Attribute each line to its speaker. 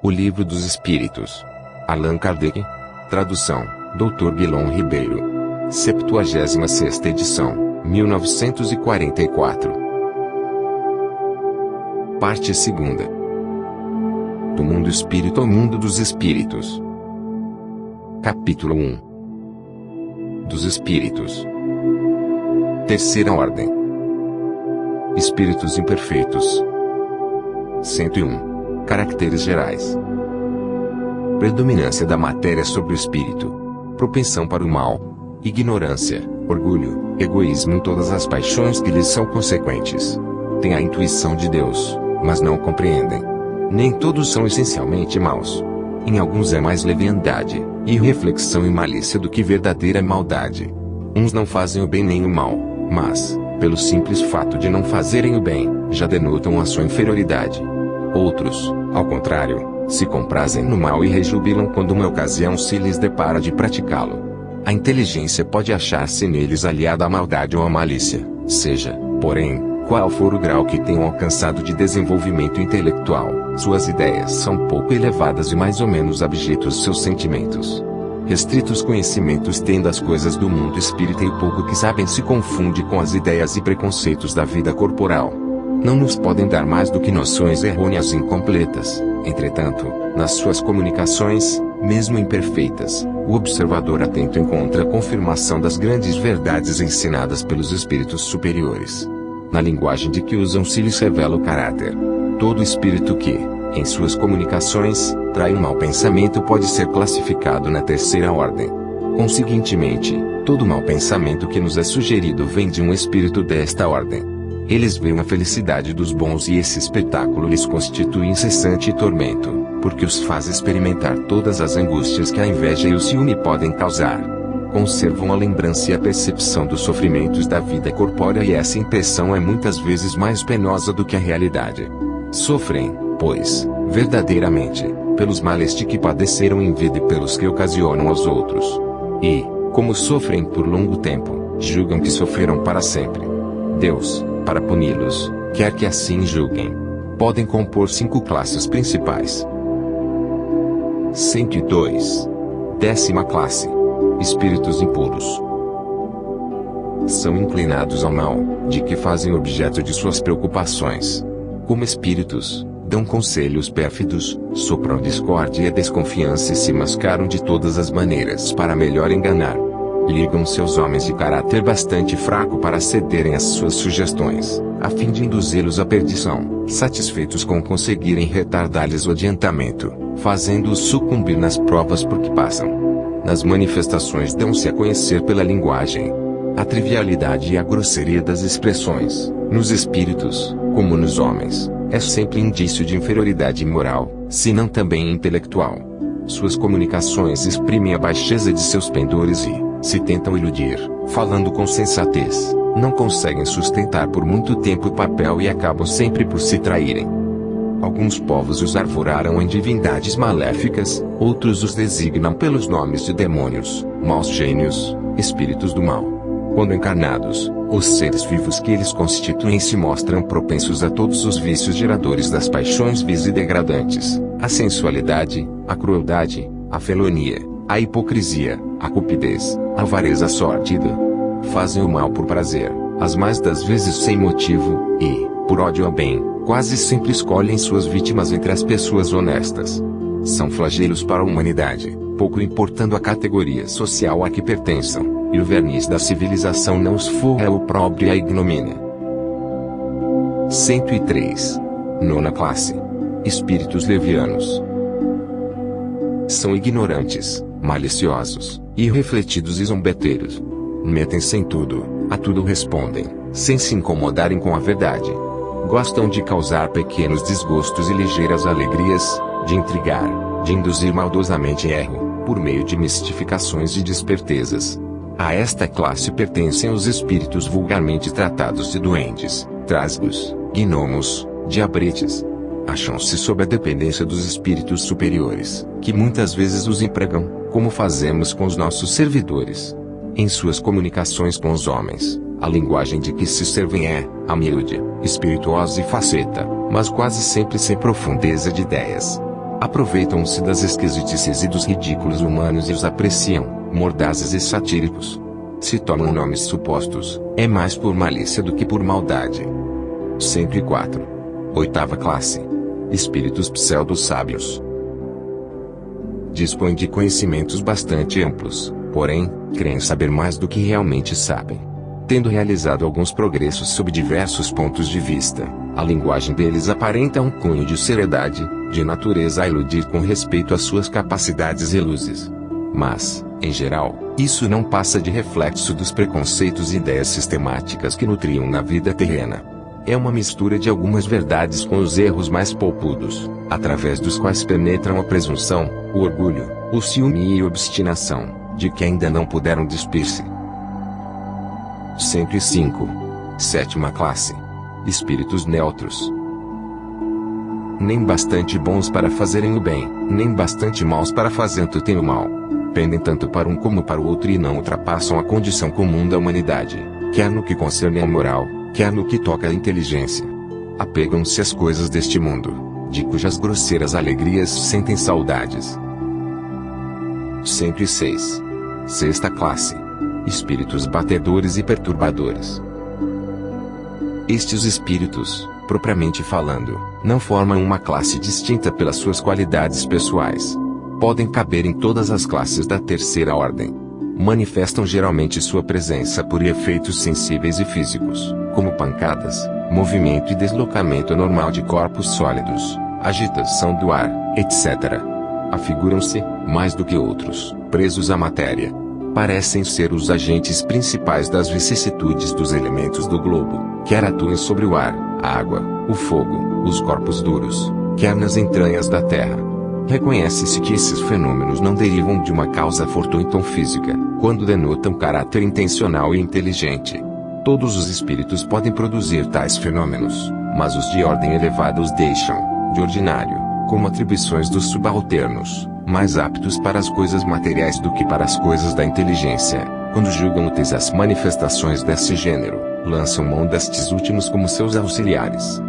Speaker 1: O Livro dos Espíritos. Allan Kardec. Tradução, Dr. Guilom Ribeiro. 76ª edição, 1944. Parte 2ª. Do mundo espírito ao mundo dos espíritos. Capítulo 1. Dos espíritos. Terceira ordem. Espíritos imperfeitos. 101. Caracteres gerais. Predominância da matéria sobre o espírito. Propensão para o mal. Ignorância, orgulho, egoísmo em todas as paixões que lhes são consequentes. Tem a intuição de Deus, mas não o compreendem. Nem todos são essencialmente maus. Em alguns é mais leviandade, irreflexão e malícia do que verdadeira maldade. Uns não fazem o bem nem o mal, mas, pelo simples fato de não fazerem o bem, já denotam a sua inferioridade. Outros, ao contrário, se comprazem no mal e rejubilam quando uma ocasião se lhes depara de praticá-lo. A inteligência pode achar-se neles aliada à maldade ou à malícia, seja, porém, qual for o grau que tenham alcançado de desenvolvimento intelectual, suas ideias são pouco elevadas e mais ou menos abjetos seus sentimentos. Restritos conhecimentos têm das coisas do mundo espírita e o pouco que sabem se confunde com as ideias e preconceitos da vida corporal. Não nos podem dar mais do que noções errôneas e incompletas. Entretanto, nas suas comunicações, mesmo imperfeitas, o observador atento encontra a confirmação das grandes verdades ensinadas pelos espíritos superiores. Na linguagem de que usam se lhes revela o caráter. Todo espírito que, em suas comunicações, trai um mau pensamento pode ser classificado na terceira ordem. Conseguintemente, todo mau pensamento que nos é sugerido vem de um espírito desta ordem. Eles veem a felicidade dos bons e esse espetáculo lhes constitui incessante tormento, porque os faz experimentar todas as angústias que a inveja e o ciúme podem causar. Conservam a lembrança e a percepção dos sofrimentos da vida corpórea e essa impressão é muitas vezes mais penosa do que a realidade. Sofrem, pois, verdadeiramente, pelos males de que padeceram em vida e pelos que ocasionam aos outros. E, como sofrem por longo tempo, julgam que sofreram para sempre. Deus, para puni-los, quer que assim julguem. Podem compor 5 classes principais. 102. 10ª classe. Espíritos impuros. São inclinados ao mal, de que fazem objeto de suas preocupações. Como espíritos, dão conselhos pérfidos, sopram discórdia e a desconfiança e se mascaram de todas as maneiras para melhor enganar. Ligam-se aos homens de caráter bastante fraco para cederem às suas sugestões, a fim de induzi-los à perdição, satisfeitos com conseguirem retardar-lhes o adiantamento, fazendo-os sucumbir nas provas por que passam. Nas manifestações dão-se a conhecer pela linguagem. A trivialidade e a grosseria das expressões, nos espíritos, como nos homens, é sempre indício de inferioridade moral, se não também intelectual. Suas comunicações exprimem a baixeza de seus pendores e, se tentam iludir, falando com sensatez, não conseguem sustentar por muito tempo o papel e acabam sempre por se traírem. Alguns povos os arvoraram em divindades maléficas, outros os designam pelos nomes de demônios, maus gênios, espíritos do mal. Quando encarnados, os seres vivos que eles constituem se mostram propensos a todos os vícios geradores das paixões vis e degradantes, a sensualidade, a crueldade, a felonia, a hipocrisia, a cupidez, a avareza sórdida. Fazem o mal por prazer, as mais das vezes sem motivo, e, por ódio ao bem, quase sempre escolhem suas vítimas entre as pessoas honestas. São flagelos para a humanidade, pouco importando a categoria social a que pertençam, e o verniz da civilização não os forra o opróbrio e a ignomínia. 103. 9ª classe. Espíritos levianos. São ignorantes, maliciosos, irrefletidos e zombeteiros. Metem-se em tudo, a tudo respondem, sem se incomodarem com a verdade. Gostam de causar pequenos desgostos e ligeiras alegrias, de intrigar, de induzir maldosamente em erro, por meio de mistificações e despertezas. A esta classe pertencem os espíritos vulgarmente tratados de duendes, trasgos, gnomos, diabretes. Acham-se sob a dependência dos espíritos superiores, que muitas vezes os empregam, como fazemos com os nossos servidores. Em suas comunicações com os homens, a linguagem de que se servem é, a miúde, espirituosa e faceta, mas quase sempre sem profundeza de ideias. Aproveitam-se das esquisitices e dos ridículos humanos e os apreciam, mordazes e satíricos. Se tomam nomes supostos, é mais por malícia do que por maldade. 104. Oitava classe. Espíritos pseudo-sábios. Dispõem de conhecimentos bastante amplos, porém, creem saber mais do que realmente sabem. Tendo realizado alguns progressos sob diversos pontos de vista, a linguagem deles aparenta um cunho de seriedade, de natureza a iludir com respeito às suas capacidades e luzes. Mas, em geral, isso não passa de reflexo dos preconceitos e ideias sistemáticas que nutriam na vida terrena. É uma mistura de algumas verdades com os erros mais polpudos, através dos quais penetram a presunção, o orgulho, o ciúme e a obstinação, de que ainda não puderam despir-se. 105. Sétima classe. Espíritos neutros. Nem bastante bons para fazerem o bem, nem bastante maus para fazerem o mal. Pendem tanto para um como para o outro e não ultrapassam a condição comum da humanidade, quer no que concerne à moral, quer no que toca à inteligência. Apegam-se às coisas deste mundo, de cujas grosseiras alegrias sentem saudades. 106. Sexta classe. Espíritos batedores e perturbadores. Estes espíritos, propriamente falando, não formam uma classe distinta pelas suas qualidades pessoais. Podem caber em todas as classes da terceira ordem. Manifestam geralmente sua presença por efeitos sensíveis e físicos, como pancadas, movimento e deslocamento anormal de corpos sólidos, agitação do ar, etc. Afiguram-se, mais do que outros, presos à matéria. Parecem ser os agentes principais das vicissitudes dos elementos do globo, quer atuem sobre o ar, a água, o fogo, os corpos duros, quer nas entranhas da terra. Reconhece-se que esses fenômenos não derivam de uma causa fortuita ou física, quando denotam caráter intencional e inteligente. Todos os espíritos podem produzir tais fenômenos, mas os de ordem elevada os deixam, de ordinário, como atribuições dos subalternos, mais aptos para as coisas materiais do que para as coisas da inteligência. Quando julgam úteis as manifestações desse gênero, lançam mão destes últimos como seus auxiliares.